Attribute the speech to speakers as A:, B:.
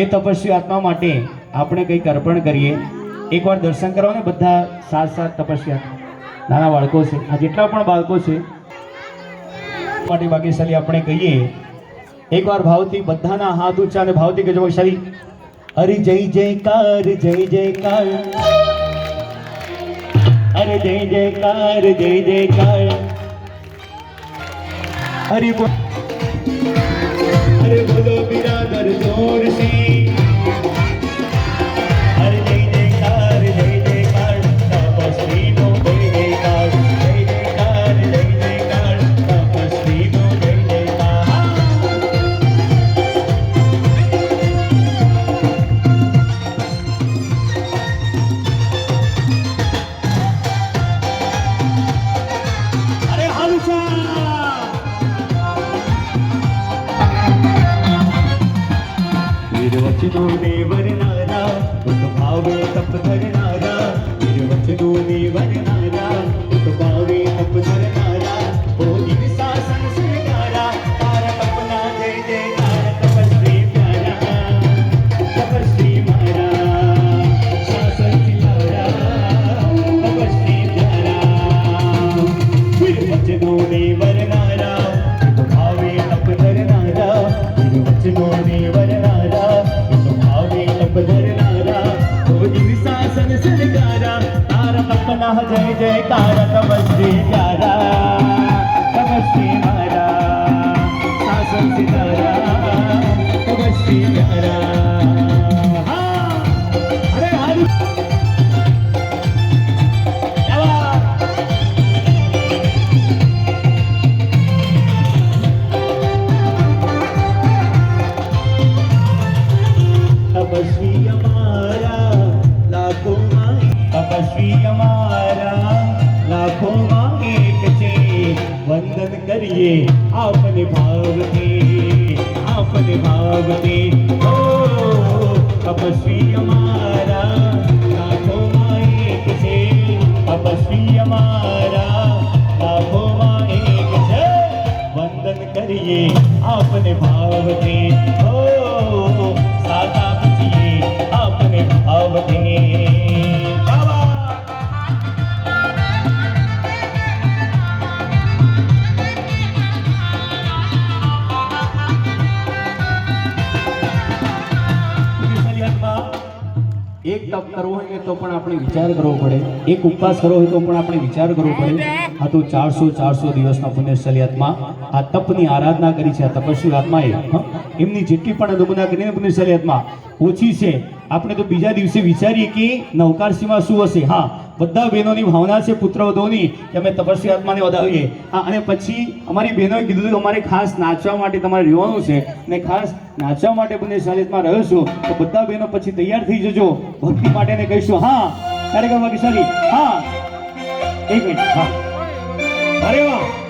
A: એ તપસ્વી આત્મા માટે આપણે કંઈક અર્પણ કરીએ. એકવાર દર્શન કરો ને બધા સાત તપસ્વી આત્મા, નાના બાળકો છે, આ જેટલા પણ બાળકો છે માટે ભાગ્યશાળી આપણે કહીએ. એકવાર ભાવથી બધાના હાથ ઊંચા અને ભાવથી કહેજો ભાગ્યશાળી હરિ જય જયકાર જય જયકાર, અરે જય જયકાર જય જયકાર, હરિ અરે બોલો બિરાદર જોર સે, અરે જય જયકાર જય જયકાર, તપસ્વી નો જય જયકાર, જય જયકાર જય જયકાર, તપસ્વી નો જય જયકાર. અરે હાલુસા વચનો ને વરનારા, ઉત ભાવે તપ ધરનારા, વચનો ને વરનારા, ઉત ભાવે તપ ધરનારા, ઓ દિવસા સંસ્કારા, તારા તપના જય જયકાર, તપસ્વી પ્યારા, તપસ્વી મારા, શાસન સિતારા, તપસ્વી પ્યારા. વચનો ને વરનારા, ઉત ભાવે તપ ધરનારા, વચનો ને વરનારા, जय जयकार, तपस्वी प्यारा, तपस्वी मारा, शासन सितारा, तपस्वी प्यारा. अरे हारू तपस्वी हमारा लाखों में, तपस्वी हमारा लाखों में एक छे, वंदन करिए आपने भावથી, आपने भावથી. ओ तपस्वी हमारा लाखों में एक છે, तपस्वी हमारा लाखों में एक છે, वंदन करिए आपने भावથી. ओ सादा पूछिए आपने भावથી. એક તપ કરવો હોય ને તો પણ આપણે વિચાર કરવો પડે, એક ઉપવાસ કરવો હોય તો પણ આપણે વિચાર કરવો પડે. આ તો 400 દિવસના પુણ્યશાળી આત્મા આ તપની આરાધના કરી છે. આ તપસ્વી આત્માએ એમની જેટલી પણ અનુમોદના કરીને પુણ્યશાળી આત્મા ઓછી છે. આપણે તો બીજા દિવસે વિચારીએ કે નવકારસીમાં શું હશે. હા, બધા બહેનોની ભાવના છે પુત્રવધુઓની કે અમે તપસ્વી આત્માને વધાવીએ. અને પછી અમારી બહેનોએ કીધું કે અમારે ખાસ નાચવા માટે તમારે રહેવાનું છે અને ખાસ નાચવા માટે પુણ્યશાળી આત્મા રહ્યો છો તો બધા બહેનો પછી તૈયાર થઈ જજો ભક્તિ માટે ને કહીશું. હા કાર્યક્રમ ભાગ્યશાળી, હા એક મિનિટ, હા અરે વાહ.